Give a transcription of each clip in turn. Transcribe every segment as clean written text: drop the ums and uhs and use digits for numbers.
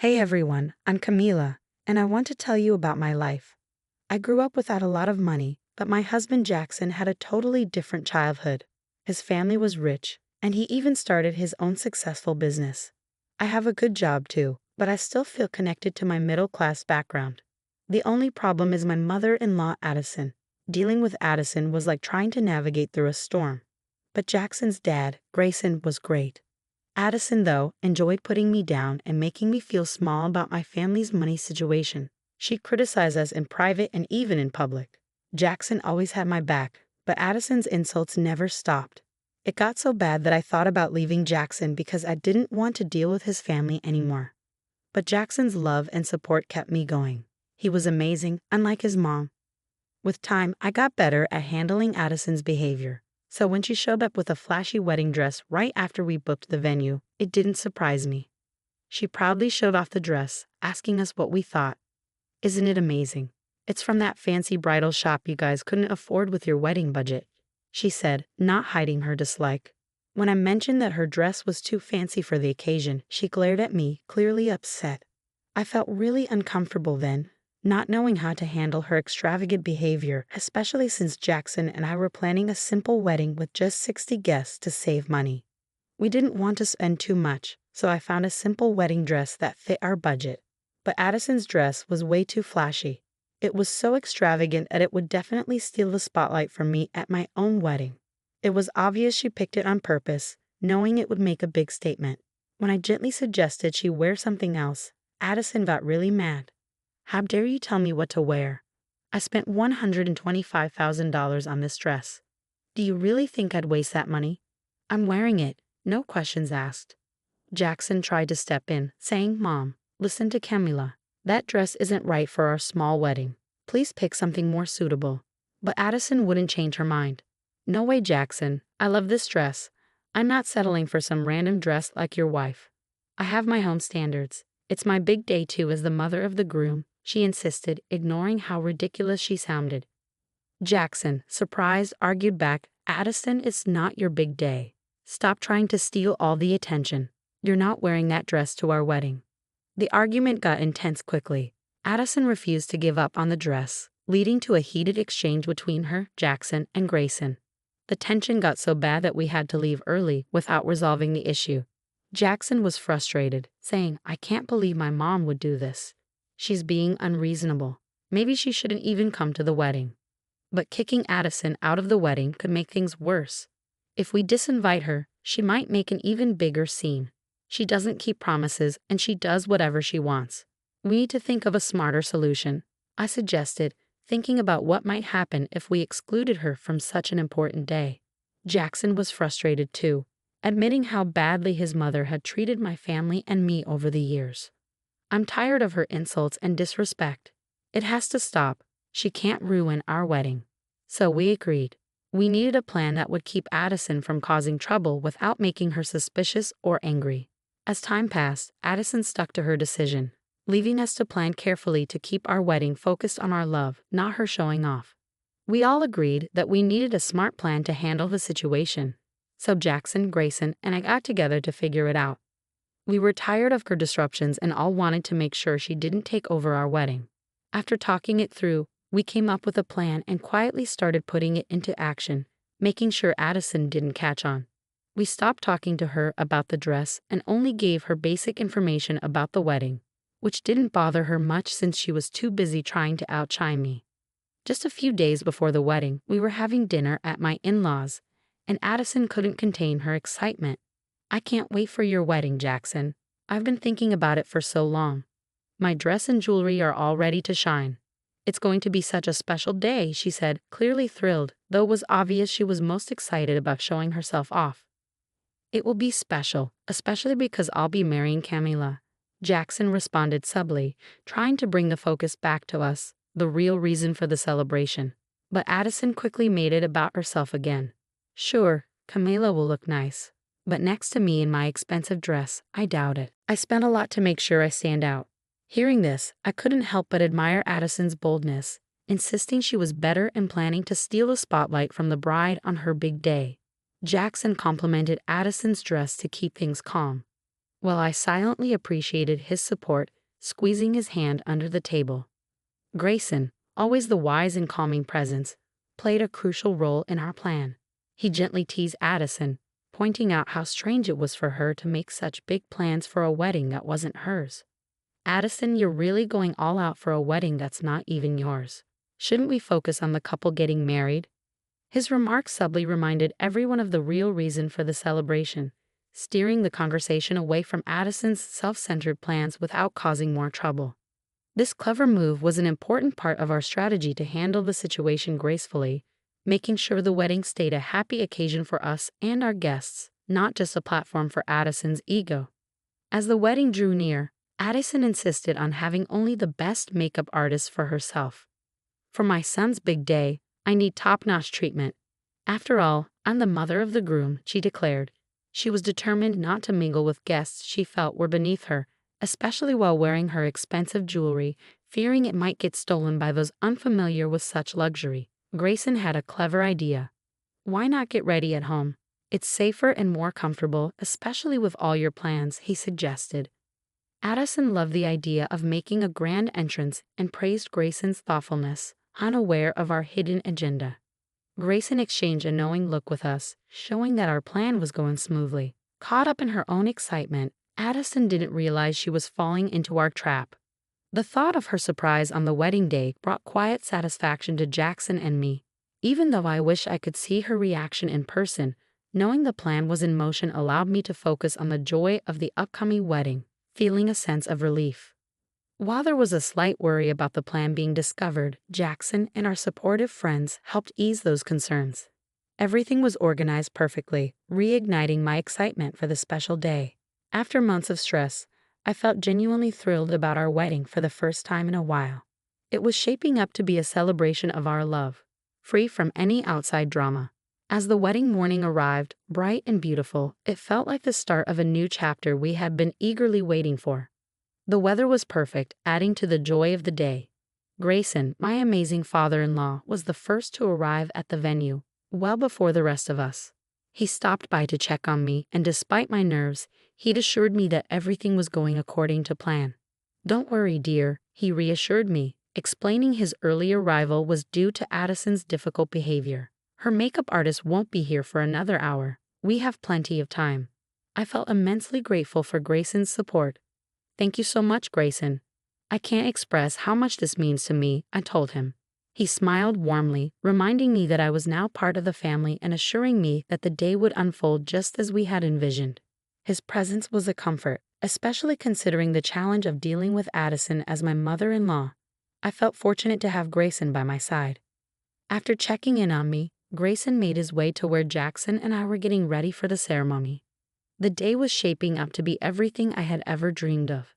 Hey everyone, I'm Camila, and I want to tell you about my life. I grew up without a lot of money, but my husband Jackson had a totally different childhood. His family was rich, and he even started his own successful business. I have a good job too, but I still feel connected to my middle class background. The only problem is my mother in law, Addison. Dealing with Addison was like trying to navigate through a storm. But Jackson's dad, Grayson, was great. Addison, though, enjoyed putting me down and making me feel small about my family's money situation. She criticized us in private and even in public. Jackson always had my back, but Addison's insults never stopped. It got so bad that I thought about leaving Jackson because I didn't want to deal with his family anymore. But Jackson's love and support kept me going. He was amazing, unlike his mom. With time, I got better at handling Addison's behavior. So when she showed up with a flashy wedding dress right after we booked the venue, it didn't surprise me. She proudly showed off the dress, asking us what we thought. Isn't it amazing? It's from that fancy bridal shop you guys couldn't afford with your wedding budget, she said, not hiding her dislike. When I mentioned that her dress was too fancy for the occasion, she glared at me, clearly upset. I felt really uncomfortable then, not knowing how to handle her extravagant behavior, especially since Jackson and I were planning a simple wedding with just 60 guests to save money. We didn't want to spend too much, so I found a simple wedding dress that fit our budget. But Addison's dress was way too flashy. It was so extravagant that it would definitely steal the spotlight from me at my own wedding. It was obvious she picked it on purpose, knowing it would make a big statement. When I gently suggested she wear something else, Addison got really mad. How dare you tell me what to wear? I spent $125,000 on this dress. Do you really think I'd waste that money? I'm wearing it, no questions asked. Jackson tried to step in, saying, Mom, listen to Camila. That dress isn't right for our small wedding. Please pick something more suitable. But Addison wouldn't change her mind. No way, Jackson. I love this dress. I'm not settling for some random dress like your wife. I have my own standards. It's my big day too as the mother of the groom, she insisted, ignoring how ridiculous she sounded. Jackson, surprised, argued back, Addison, it's not your big day. Stop trying to steal all the attention. You're not wearing that dress to our wedding. The argument got intense quickly. Addison refused to give up on the dress, leading to a heated exchange between her, Jackson, and Grayson. The tension got so bad that we had to leave early without resolving the issue. Jackson was frustrated, saying, I can't believe my mom would do this. She's being unreasonable. Maybe she shouldn't even come to the wedding. But kicking Addison out of the wedding could make things worse. If we disinvite her, she might make an even bigger scene. She doesn't keep promises, and she does whatever she wants. We need to think of a smarter solution, I suggested, thinking about what might happen if we excluded her from such an important day. Jackson was frustrated too, admitting how badly his mother had treated my family and me over the years. I'm tired of her insults and disrespect. It has to stop. She can't ruin our wedding. So we agreed. We needed a plan that would keep Addison from causing trouble without making her suspicious or angry. As time passed, Addison stuck to her decision, leaving us to plan carefully to keep our wedding focused on our love, not her showing off. We all agreed that we needed a smart plan to handle the situation. So Jackson, Grayson, and I got together to figure it out. We were tired of her disruptions and all wanted to make sure she didn't take over our wedding. After talking it through, we came up with a plan and quietly started putting it into action, making sure Addison didn't catch on. We stopped talking to her about the dress and only gave her basic information about the wedding, which didn't bother her much since she was too busy trying to outshine me. Just a few days before the wedding, we were having dinner at my in-laws, and Addison couldn't contain her excitement. I can't wait for your wedding, Jackson. I've been thinking about it for so long. My dress and jewelry are all ready to shine. It's going to be such a special day, she said, clearly thrilled, though it was obvious she was most excited about showing herself off. It will be special, especially because I'll be marrying Camila. Jackson responded subtly, trying to bring the focus back to us, the real reason for the celebration. But Addison quickly made it about herself again. Sure, Camila will look nice. But next to me in my expensive dress, I doubt it. I spent a lot to make sure I stand out. Hearing this, I couldn't help but admire Addison's boldness, insisting she was better and planning to steal the spotlight from the bride on her big day. Jackson complimented Addison's dress to keep things calm. while I silently appreciated his support, squeezing his hand under the table. Grayson, always the wise and calming presence, played a crucial role in our plan. He gently teased Addison, pointing out how strange it was for her to make such big plans for a wedding that wasn't hers. "Addison, you're really going all out for a wedding that's not even yours. Shouldn't we focus on the couple getting married?" His remarks subtly reminded everyone of the real reason for the celebration, steering the conversation away from Addison's self-centered plans without causing more trouble. This clever move was an important part of our strategy to handle the situation gracefully, making sure the wedding stayed a happy occasion for us and our guests, not just a platform for Addison's ego. As the wedding drew near, Addison insisted on having only the best makeup artist for herself. "For my son's big day, I need top-notch treatment. After all, I'm the mother of the groom," she declared. She was determined not to mingle with guests she felt were beneath her, especially while wearing her expensive jewelry, fearing it might get stolen by those unfamiliar with such luxury. Grayson had a clever idea. "Why not get ready at home? It's safer and more comfortable, especially with all your plans," he suggested. Addison loved the idea of making a grand entrance and praised Grayson's thoughtfulness, unaware of our hidden agenda. Grayson exchanged a knowing look with us, showing that our plan was going smoothly. Caught up in her own excitement, Addison didn't realize she was falling into our trap. The thought of her surprise on the wedding day brought quiet satisfaction to Jackson and me. Even though I wish I could see her reaction in person, knowing the plan was in motion allowed me to focus on the joy of the upcoming wedding, feeling a sense of relief. While there was a slight worry about the plan being discovered, Jackson and our supportive friends helped ease those concerns. Everything was organized perfectly, reigniting my excitement for the special day. After months of stress, I felt genuinely thrilled about our wedding for the first time in a while. It was shaping up to be a celebration of our love, free from any outside drama. As the wedding morning arrived, bright and beautiful, it felt like the start of a new chapter we had been eagerly waiting for. The weather was perfect, adding to the joy of the day. Grayson, my amazing father-in-law, was the first to arrive at the venue, well before the rest of us. He stopped by to check on me, and despite my nerves, he'd assured me that everything was going according to plan. "Don't worry, dear," he reassured me, explaining his early arrival was due to Addison's difficult behavior. "Her makeup artist won't be here for another hour. We have plenty of time." I felt immensely grateful for Grayson's support. "Thank you so much, Grayson. I can't express how much this means to me," I told him. He smiled warmly, reminding me that I was now part of the family and assuring me that the day would unfold just as we had envisioned. His presence was a comfort, especially considering the challenge of dealing with Addison as my mother-in-law. I felt fortunate to have Grayson by my side. After checking in on me, Grayson made his way to where Jackson and I were getting ready for the ceremony. The day was shaping up to be everything I had ever dreamed of.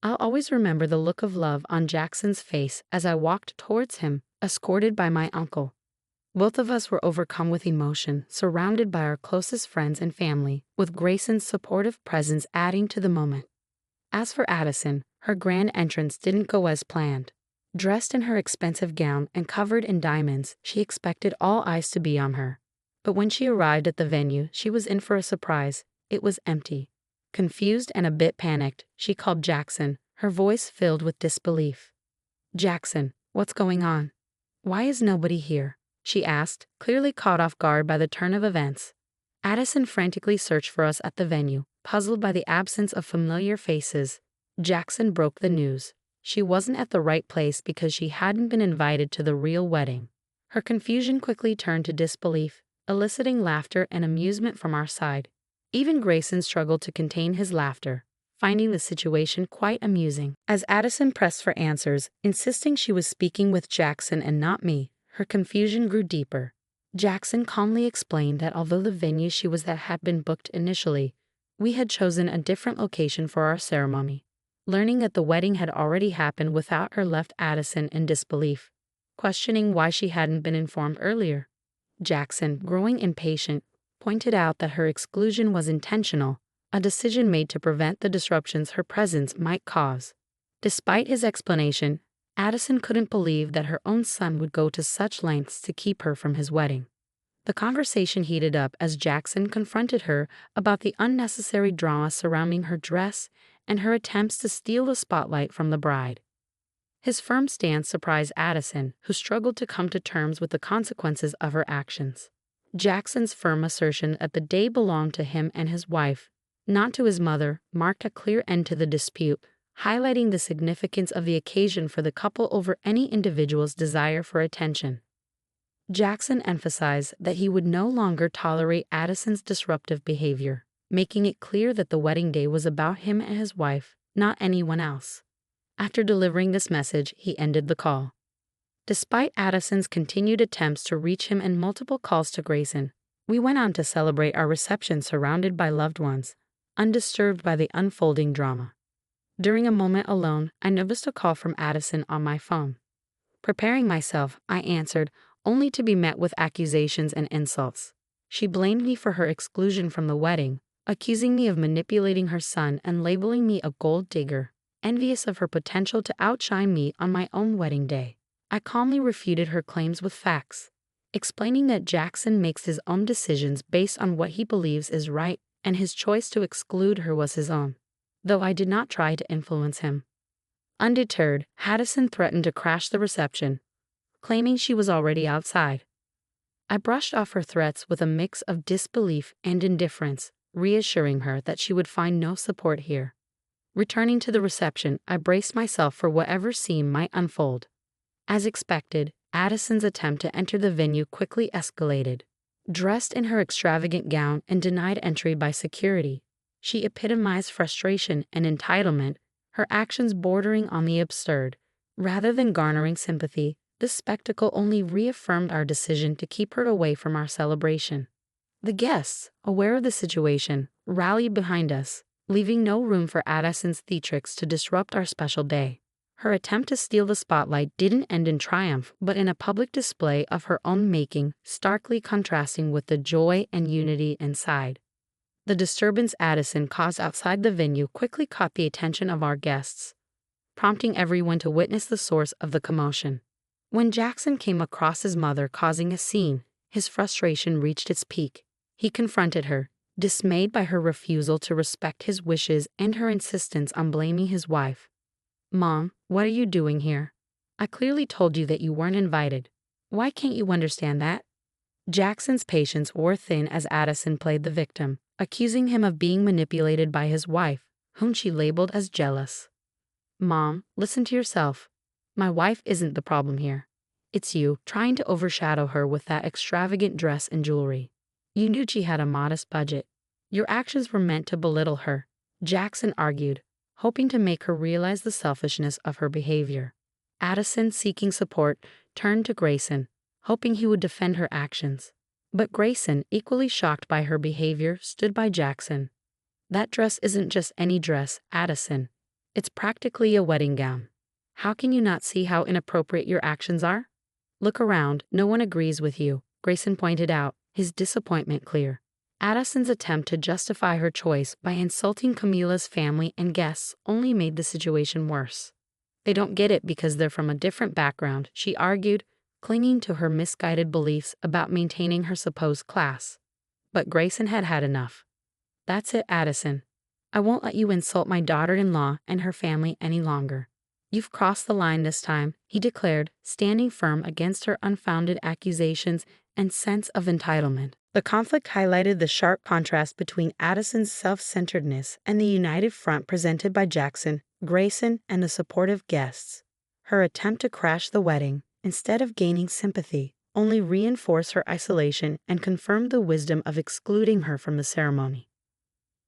I'll always remember the look of love on Jackson's face as I walked towards him, escorted by my uncle. Both of us were overcome with emotion, surrounded by our closest friends and family, with Grayson's supportive presence adding to the moment. As for Addison, her grand entrance didn't go as planned. Dressed in her expensive gown and covered in diamonds, she expected all eyes to be on her. But when she arrived at the venue, she was in for a surprise. It was empty. Confused and a bit panicked, she called Jackson, her voice filled with disbelief. "Jackson, what's going on? Why is nobody here?" she asked, clearly caught off guard by the turn of events. Addison frantically searched for us at the venue, puzzled by the absence of familiar faces. Jackson broke the news. She wasn't at the right place because she hadn't been invited to the real wedding. Her confusion quickly turned to disbelief, eliciting laughter and amusement from our side. Even Grayson struggled to contain his laughter, finding the situation quite amusing. As Addison pressed for answers, insisting she was speaking with Jackson and not me, her confusion grew deeper. Jackson calmly explained that although the venue she was at had been booked initially, we had chosen a different location for our ceremony. Learning that the wedding had already happened without her left Addison in disbelief, questioning why she hadn't been informed earlier. Jackson, growing impatient, pointed out that her exclusion was intentional, a decision made to prevent the disruptions her presence might cause. Despite his explanation, Addison couldn't believe that her own son would go to such lengths to keep her from his wedding. The conversation heated up as Jackson confronted her about the unnecessary drama surrounding her dress and her attempts to steal the spotlight from the bride. His firm stance surprised Addison, who struggled to come to terms with the consequences of her actions. Jackson's firm assertion that the day belonged to him and his wife, not to his mother, marked a clear end to the dispute, highlighting the significance of the occasion for the couple over any individual's desire for attention. Jackson emphasized that he would no longer tolerate Addison's disruptive behavior, making it clear that the wedding day was about him and his wife, not anyone else. After delivering this message, he ended the call. Despite Addison's continued attempts to reach him and multiple calls to Grayson, we went on to celebrate our reception surrounded by loved ones, undisturbed by the unfolding drama. During a moment alone, I noticed a call from Addison on my phone. Preparing myself, I answered, only to be met with accusations and insults. She blamed me for her exclusion from the wedding, accusing me of manipulating her son and labeling me a gold digger, envious of her potential to outshine me on my own wedding day. I calmly refuted her claims with facts, explaining that Jackson makes his own decisions based on what he believes is right, and his choice to exclude her was his own, though I did not try to influence him. Undeterred, Addison threatened to crash the reception, claiming she was already outside. I brushed off her threats with a mix of disbelief and indifference, reassuring her that she would find no support here. Returning to the reception, I braced myself for whatever scene might unfold. As expected, Addison's attempt to enter the venue quickly escalated. Dressed in her extravagant gown and denied entry by security, she epitomized frustration and entitlement, her actions bordering on the absurd. Rather than garnering sympathy, this spectacle only reaffirmed our decision to keep her away from our celebration. The guests, aware of the situation, rallied behind us, leaving no room for Addison's theatrics to disrupt our special day. Her attempt to steal the spotlight didn't end in triumph, but in a public display of her own making, starkly contrasting with the joy and unity inside. The disturbance Addison caused outside the venue quickly caught the attention of our guests, prompting everyone to witness the source of the commotion. When Jackson came across his mother causing a scene, his frustration reached its peak. He confronted her, dismayed by her refusal to respect his wishes and her insistence on blaming his wife. "Mom, what are you doing here? I clearly told you that you weren't invited. Why can't you understand that?" Jackson's patience wore thin as Addison played the victim, accusing him of being manipulated by his wife, whom she labeled as jealous. "Mom, listen to yourself. My wife isn't the problem here. It's you trying to overshadow her with that extravagant dress and jewelry. You knew she had a modest budget. Your actions were meant to belittle her," Jackson argued, hoping to make her realize the selfishness of her behavior. Addison, seeking support, turned to Grayson, hoping he would defend her actions. But Grayson, equally shocked by her behavior, stood by Jackson. "That dress isn't just any dress, Addison. It's practically a wedding gown. How can you not see how inappropriate your actions are? Look around, no one agrees with you," Grayson pointed out, his disappointment clear. Addison's attempt to justify her choice by insulting Camila's family and guests only made the situation worse. "They don't get it because they're from a different background," she argued, clinging to her misguided beliefs about maintaining her supposed class. But Grayson had had enough. "That's it, Addison. I won't let you insult my daughter-in-law and her family any longer. You've crossed the line this time," he declared, standing firm against her unfounded accusations and sense of entitlement. The conflict highlighted the sharp contrast between Addison's self-centeredness and the united front presented by Jackson, Grayson, and the supportive guests. Her attempt to crash the wedding, instead of gaining sympathy, only reinforced her isolation and confirmed the wisdom of excluding her from the ceremony.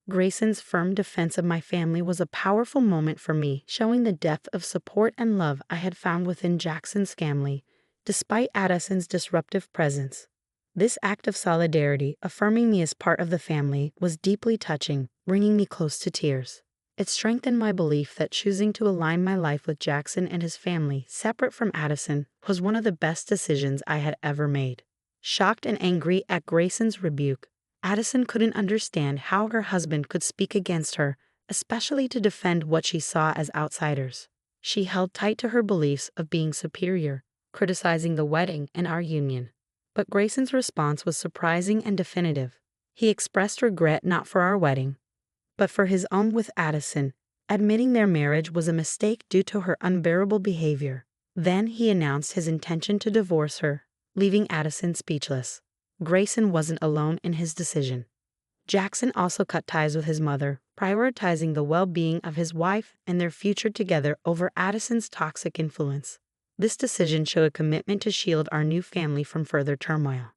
Grayson's firm defense of my family was a powerful moment for me, showing the depth of support and love I had found within Jackson's family, despite Addison's disruptive presence. This act of solidarity, affirming me as part of the family, was deeply touching, bringing me close to tears. It strengthened my belief that choosing to align my life with Jackson and his family, separate from Addison, was one of the best decisions I had ever made. Shocked and angry at Grayson's rebuke, Addison couldn't understand how her husband could speak against her, especially to defend what she saw as outsiders. She held tight to her beliefs of being superior, criticizing the wedding and our union. But Grayson's response was surprising and definitive. He expressed regret not for our wedding, but for his own with Addison, admitting their marriage was a mistake due to her unbearable behavior. Then he announced his intention to divorce her, leaving Addison speechless. Grayson wasn't alone in his decision. Jackson also cut ties with his mother, prioritizing the well-being of his wife and their future together over Addison's toxic influence. This decision showed a commitment to shield our new family from further turmoil.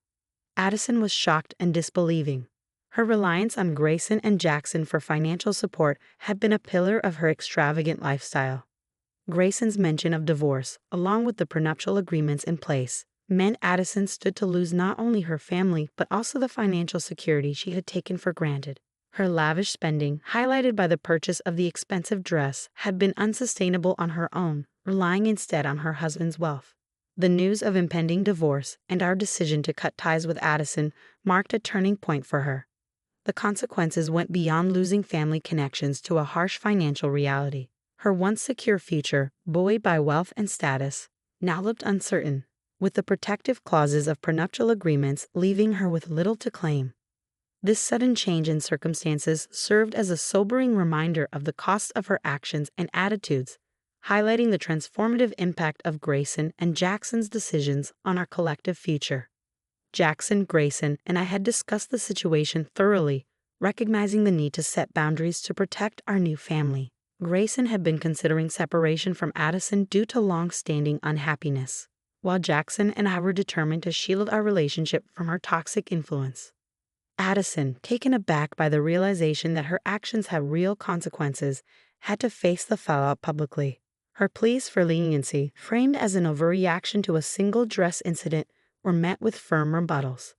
Addison was shocked and disbelieving. Her reliance on Grayson and Jackson for financial support had been a pillar of her extravagant lifestyle. Grayson's mention of divorce, along with the prenuptial agreements in place, meant Addison stood to lose not only her family but also the financial security she had taken for granted. Her lavish spending, highlighted by the purchase of the expensive dress, had been unsustainable on her own, relying instead on her husband's wealth. The news of impending divorce and our decision to cut ties with Addison marked a turning point for her. The consequences went beyond losing family connections to a harsh financial reality. Her once secure future, buoyed by wealth and status, now looked uncertain, with the protective clauses of prenuptial agreements leaving her with little to claim. This sudden change in circumstances served as a sobering reminder of the cost of her actions and attitudes, highlighting the transformative impact of Grayson and Jackson's decisions on our collective future. Jackson, Grayson, and I had discussed the situation thoroughly, recognizing the need to set boundaries to protect our new family. Grayson had been considering separation from Addison due to long-standing unhappiness, while Jackson and I were determined to shield our relationship from her toxic influence. Addison, taken aback by the realization that her actions had real consequences, had to face the fallout publicly. Her pleas for leniency, framed as an overreaction to a single dress incident, were met with firm rebuttals.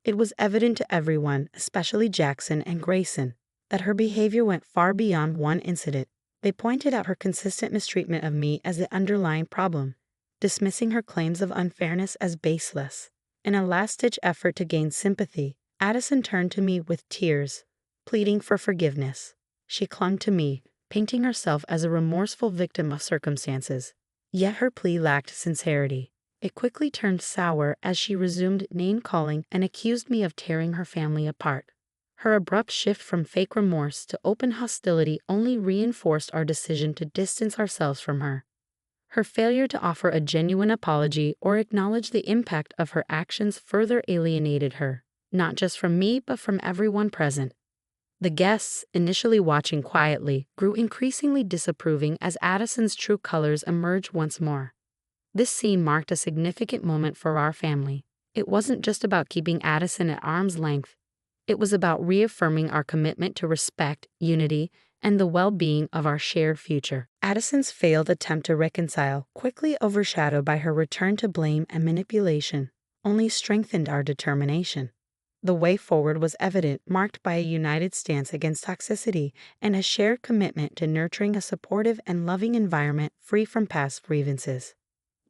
It was evident to everyone, especially Jackson and Grayson, that her behavior went far beyond one incident. They pointed out her consistent mistreatment of me as the underlying problem, dismissing her claims of unfairness as baseless. In a last-ditch effort to gain sympathy, Addison turned to me with tears, pleading for forgiveness. She clung to me, painting herself as a remorseful victim of circumstances. Yet her plea lacked sincerity. It quickly turned sour as she resumed name-calling and accused me of tearing her family apart. Her abrupt shift from fake remorse to open hostility only reinforced our decision to distance ourselves from her. Her failure to offer a genuine apology or acknowledge the impact of her actions further alienated her, not just from me but from everyone present. The guests, initially watching quietly, grew increasingly disapproving as Addison's true colors emerged once more. This scene marked a significant moment for our family. It wasn't just about keeping Addison at arm's length. It was about reaffirming our commitment to respect, unity, and the well-being of our shared future. Addison's failed attempt to reconcile, quickly overshadowed by her return to blame and manipulation, only strengthened our determination. The way forward was evident, marked by a united stance against toxicity and a shared commitment to nurturing a supportive and loving environment free from past grievances.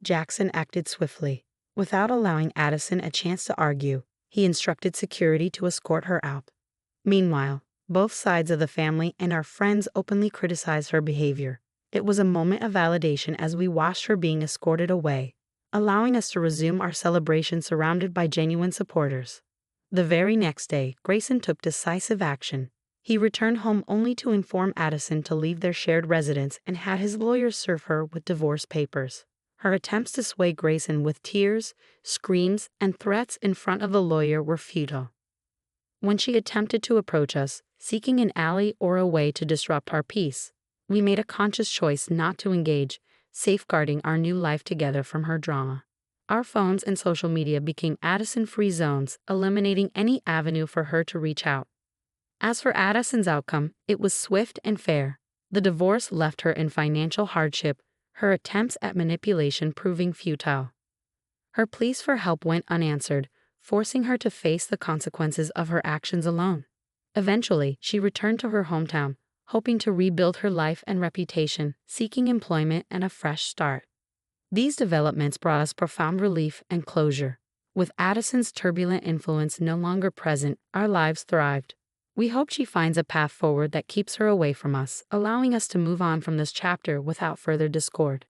Jackson acted swiftly. Without allowing Addison a chance to argue, he instructed security to escort her out. Meanwhile, both sides of the family and our friends openly criticized her behavior. It was a moment of validation as we watched her being escorted away, allowing us to resume our celebration surrounded by genuine supporters. The very next day, Grayson took decisive action. He returned home only to inform Addison to leave their shared residence and had his lawyers serve her with divorce papers. Her attempts to sway Grayson with tears, screams, and threats in front of the lawyer were futile. When she attempted to approach us, seeking an ally or a way to disrupt our peace, we made a conscious choice not to engage, safeguarding our new life together from her drama. Our phones and social media became Addison-free zones, eliminating any avenue for her to reach out. As for Addison's outcome, it was swift and fair. The divorce left her in financial hardship, her attempts at manipulation proving futile. Her pleas for help went unanswered, forcing her to face the consequences of her actions alone. Eventually, she returned to her hometown, hoping to rebuild her life and reputation, seeking employment and a fresh start. These developments brought us profound relief and closure. With Addison's turbulent influence no longer present, our lives thrived. We hope she finds a path forward that keeps her away from us, allowing us to move on from this chapter without further discord.